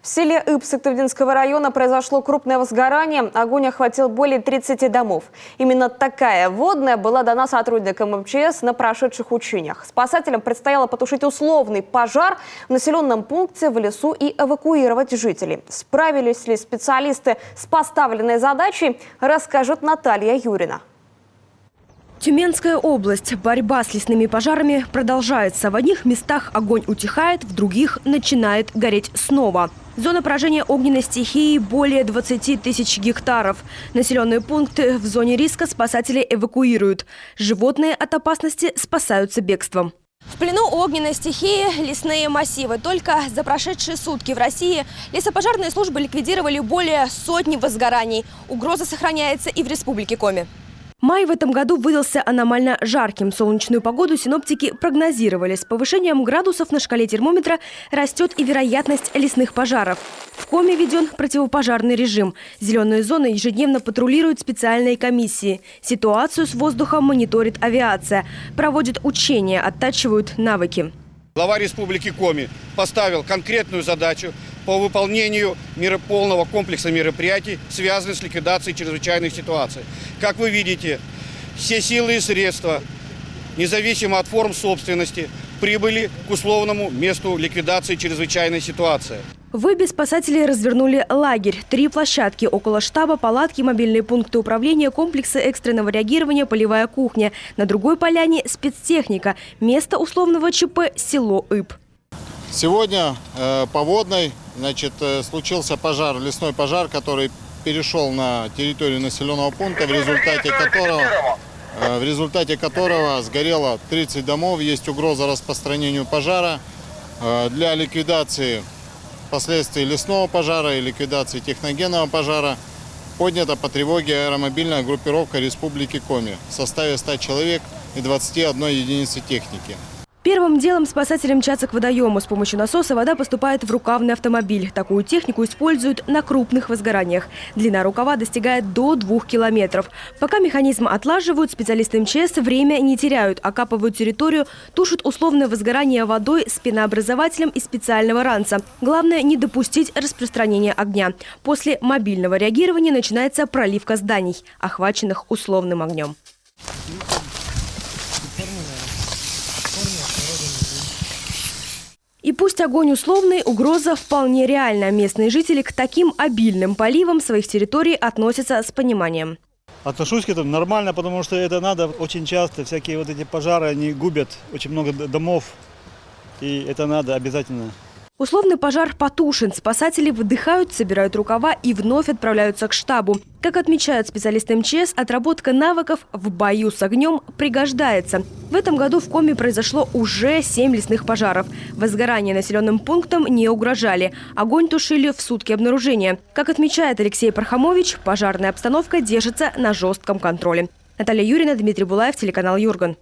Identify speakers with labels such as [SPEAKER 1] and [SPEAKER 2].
[SPEAKER 1] В селе Иб Сыктывдинского района произошло крупное возгорание. Огонь охватил более 30 домов. Именно такая водная была дана сотрудникам МЧС на прошедших учениях. Спасателям предстояло потушить условный пожар в населенном пункте в лесу и эвакуировать жителей. Справились ли специалисты с поставленной задачей, расскажет Наталья Юрина.
[SPEAKER 2] Тюменская область. Борьба с лесными пожарами продолжается. В одних местах огонь утихает, в других начинает гореть снова. Зона поражения огненной стихии более 20 тысяч гектаров. Населенные пункты в зоне риска спасатели эвакуируют. Животные от опасности спасаются бегством. В плену огненной стихии лесные массивы. Только за прошедшие сутки в России лесопожарные службы ликвидировали более сотни возгораний. Угроза сохраняется и в Республике Коми. Май в этом году выдался аномально жарким. Солнечную погоду синоптики прогнозировали. С повышением градусов на шкале термометра растет и вероятность лесных пожаров. В Коми введен противопожарный режим. Зеленые зоны ежедневно патрулируют специальные комиссии. Ситуацию с воздухом мониторит авиация. Проводят учения, оттачивают навыки.
[SPEAKER 3] Глава Республики Коми поставил конкретную задачу по выполнению полного комплекса мероприятий, связанных с ликвидацией чрезвычайных ситуаций. Как вы видите, все силы и средства, независимо от форм собственности, прибыли к условному месту ликвидации чрезвычайной ситуации.
[SPEAKER 2] В Ибе спасатели развернули лагерь. 3 площадки около штаба, палатки, мобильные пункты управления, комплексы экстренного реагирования, полевая кухня. На другой поляне спецтехника. Место условного ЧП – село Иб.
[SPEAKER 4] Сегодня по водной случился пожар, лесной пожар, который перешел на территорию населенного пункта, в результате которого сгорело 30 домов. Есть угроза распространению пожара. Для ликвидации последствий лесного пожара и ликвидации техногенного пожара поднята по тревоге аэромобильная группировка Республики Коми в составе 100 человек и 21 единицы техники.
[SPEAKER 2] Первым делом спасатели мчатся к водоему. С помощью насоса вода поступает в рукавный автомобиль. Такую технику используют на крупных возгораниях. Длина рукава достигает до 2 километров. Пока механизм отлаживают, специалисты МЧС время не теряют. Окапывают территорию, тушат условное возгорание водой с пенообразователем из специального ранца. Главное – не допустить распространения огня. После мобильного реагирования начинается проливка зданий, охваченных условным огнем. И пусть огонь условный, угроза вполне реальна. Местные жители к таким обильным поливам своих территорий относятся с пониманием.
[SPEAKER 5] Отношусь к этому нормально, потому что это надо очень часто. Всякие вот эти пожары, они губят очень много домов. И это надо обязательно.
[SPEAKER 2] Условный пожар потушен. Спасатели выдыхают, собирают рукава и вновь отправляются к штабу. Как отмечают специалисты МЧС, отработка навыков в бою с огнем пригождается. В этом году в Коми произошло уже 7 лесных пожаров. Возгорания населенным пунктам не угрожали. Огонь тушили в сутки обнаружения. Как отмечает Алексей Пархамович, пожарная обстановка держится на жестком контроле. Наталья Юрина, Дмитрий Булаев, телеканал Юрган.